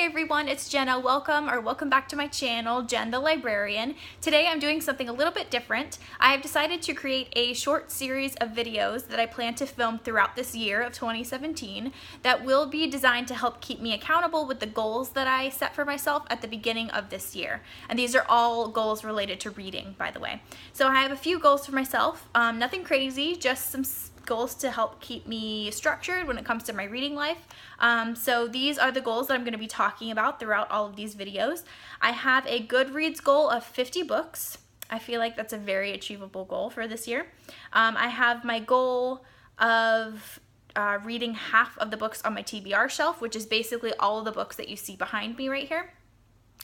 everyone, it's Jenna. Welcome back to my channel, Jen the Librarian. Today I'm doing something a little bit different. I have decided to create a short series of videos that I plan to film throughout this year of 2017 that will be designed to help keep me accountable with the goals that I set for myself at the beginning of this year. And these are all goals related to reading, by the way. So I have a few goals for myself, nothing crazy, just some goals to help keep me structured when it comes to my reading life. So these are the goals that I'm going to be talking about throughout all of these videos. I have a Goodreads goal of 50 books. I feel like that's a very achievable goal for this year. I have my goal of reading half of the books on my TBR shelf, which is basically all of the books that you see behind me right here.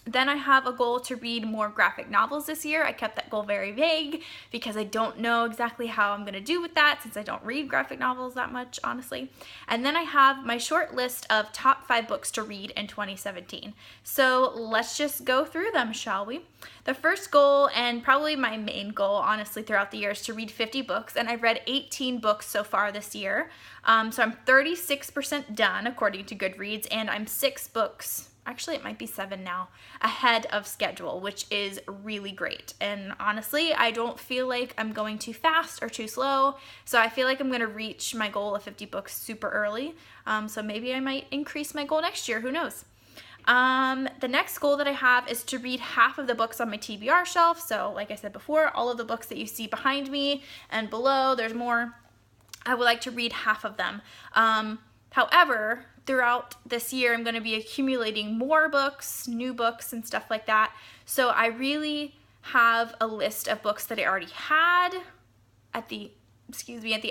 Then I have a goal to read more graphic novels this year. I kept that goal very vague because I don't know exactly how I'm going to do with that since I don't read graphic novels that much, honestly. And then I have my short list of top 5 books to read in 2017. So let's just go through them, shall we? The first goal, and probably my main goal, honestly, throughout the year is to read 50 books, and I've read 18 books so far this year. So I'm 36% done, according to Goodreads, and I'm 6 books, actually it might be 7 now, ahead of schedule, which is really great. And honestly, I don't feel like I'm going too fast or too slow, so I feel like I'm going to reach my goal of 50 books super early. So maybe I might increase my goal next year, who knows. The next goal that I have is to read half of the books on my TBR shelf. So like I said before, all of the books that you see behind me and below, there's more. I would like to read half of them. However, throughout this year, I'm going to be accumulating more books, new books, and stuff like that. So I really have a list of books that I already had at the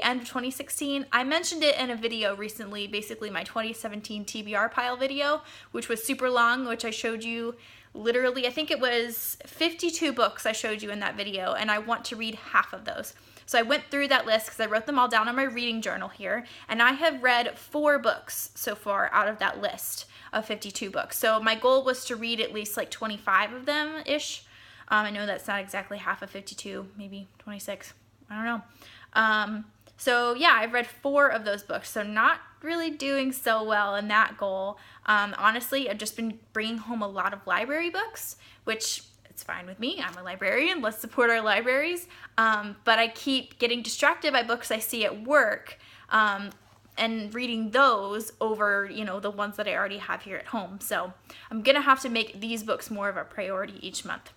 end of 2016. I mentioned it in a video recently, basically my 2017 TBR pile video, which was super long, which I showed you literally, I think it was 52 books I showed you in that video, and I want to read half of those. So I went through that list because I wrote them all down on my reading journal here, and I have read 4 books so far out of that list of 52 books. So my goal was to read at least like 25 of them-ish. I know that's not exactly half of 52, maybe 26, I don't know. So yeah, I've read 4 of those books, so not really doing so well in that goal. Honestly, I've just been bringing home a lot of library books, which it's fine with me. I'm a librarian. Let's support our libraries. But I keep getting distracted by books I see at work and reading those over, the ones that I already have here at home. So I'm going to have to make these books more of a priority each month.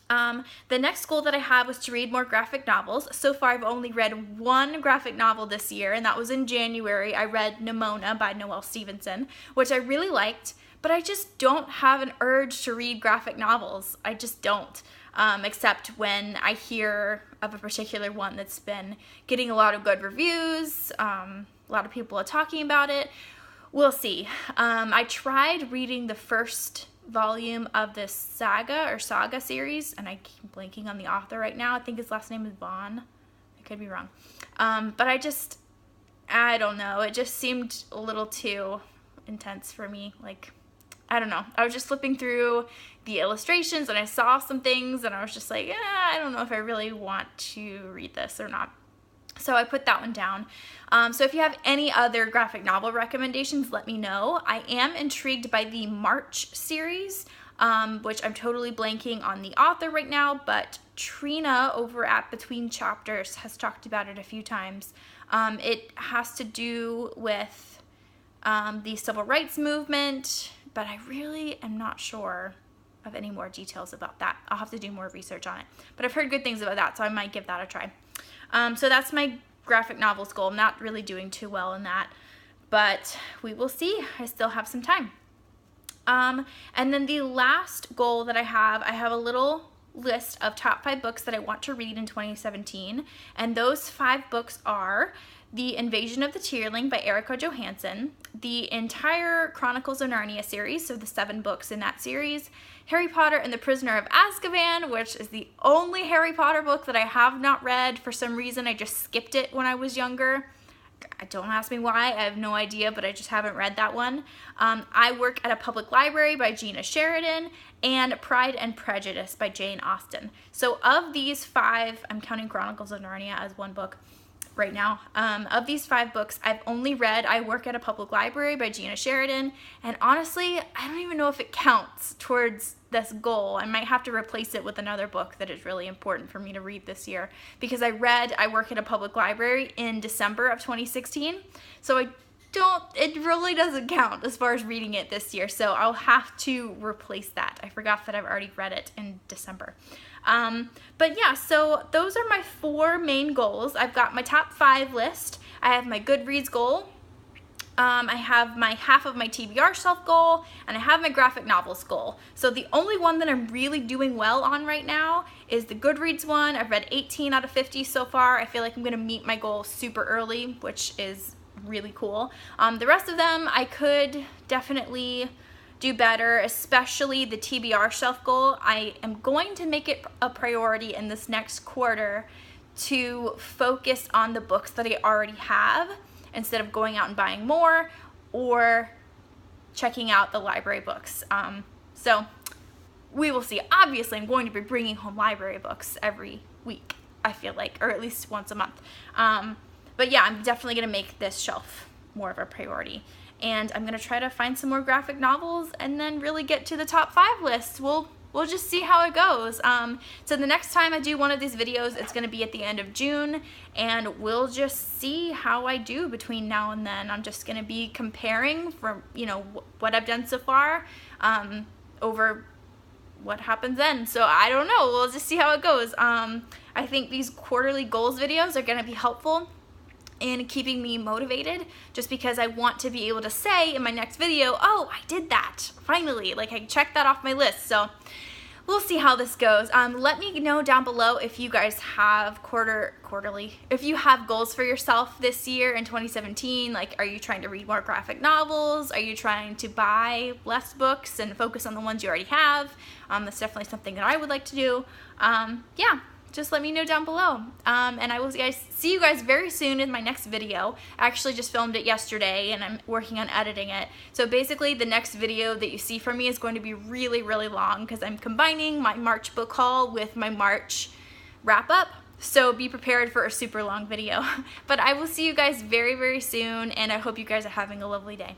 The next goal that I have was to read more graphic novels. So far, I've only read 1 graphic novel this year, and that was in January. I read Nimona by Noelle Stevenson, which I really liked, but I just don't have an urge to read graphic novels. I just don't, except when I hear of a particular one that's been getting a lot of good reviews. A lot of people are talking about it. We'll see. I tried reading the first volume of this saga series, and I keep blanking on the author right now. I think his last name is Vaughn. I could be wrong. But I don't know. It just seemed a little too intense for me. Like, I don't know. I was just flipping through the illustrations and I saw some things and I was just like, I don't know if I really want to read this or not. So I put that one down. So if you have any other graphic novel recommendations, let me know. I am intrigued by the March series, which I'm totally blanking on the author right now, but Trina over at Between Chapters has talked about it a few times. It has to do with the civil rights movement, but I really am not sure of any more details about that. I'll have to do more research on it. But I've heard good things about that, so I might give that a try. So that's my graphic novels goal. I'm not really doing too well in that, but we will see. I still have some time. And then the last goal that I have a little list of top 5 books that I want to read in 2017. And those 5 books are The Invasion of the Tearling by Erica Johansson, the entire Chronicles of Narnia series, so the 7 books in that series, Harry Potter and the Prisoner of Azkaban, which is the only Harry Potter book that I have not read. For some reason, I just skipped it when I was younger. Don't ask me why, I have no idea, but I just haven't read that one. I Work at a Public Library by Gina Sheridan, and Pride and Prejudice by Jane Austen. So of these 5, I'm counting Chronicles of Narnia as one book, right now. Of these 5 books, I've only read I Work at a Public Library by Gina Sheridan, and honestly, I don't even know if it counts towards this goal. I might have to replace it with another book that is really important for me to read this year, because I read I Work at a Public Library in December of 2016, so it really doesn't count as far as reading it this year, so I'll have to replace that. I forgot that I've already read it in December. But yeah, so those are my 4 main goals. I've got my top 5 list. I have my Goodreads goal. I have my half of my TBR shelf goal, and I have my graphic novels goal. So the only one that I'm really doing well on right now is the Goodreads one. I've read 18 out of 50 so far. I feel like I'm gonna meet my goal super early, which is really cool. The rest of them I could definitely do better, especially the TBR shelf goal. I am going to make it a priority in this next quarter to focus on the books that I already have instead of going out and buying more or checking out the library books. So we will see. Obviously, I'm going to be bringing home library books every week, I feel like, or at least once a month. But yeah, I'm definitely gonna make this shelf more of a priority. And I'm gonna try to find some more graphic novels and then really get to the top 5 list. We'll just see how it goes. So the next time I do one of these videos, it's gonna be at the end of June, and we'll just see how I do between now and then. I'm just gonna be comparing from, what I've done so far over what happens then. So I don't know, we'll just see how it goes. I think these quarterly goals videos are gonna be helpful in keeping me motivated, just because I want to be able to say in my next video, oh, I did that, finally, like I checked that off my list. So we'll see how this goes. Let me know down below if you guys have if you have goals for yourself this year in 2017, like are you trying to read more graphic novels? Are you trying to buy less books and focus on the ones you already have? That's definitely something that I would like to do. Yeah. Just let me know down below. And I will see you guys very soon in my next video. I actually just filmed it yesterday and I'm working on editing it. So basically the next video that you see from me is going to be really, really long because I'm combining my March book haul with my March wrap up. So be prepared for a super long video. But I will see you guys very, very soon, and I hope you guys are having a lovely day.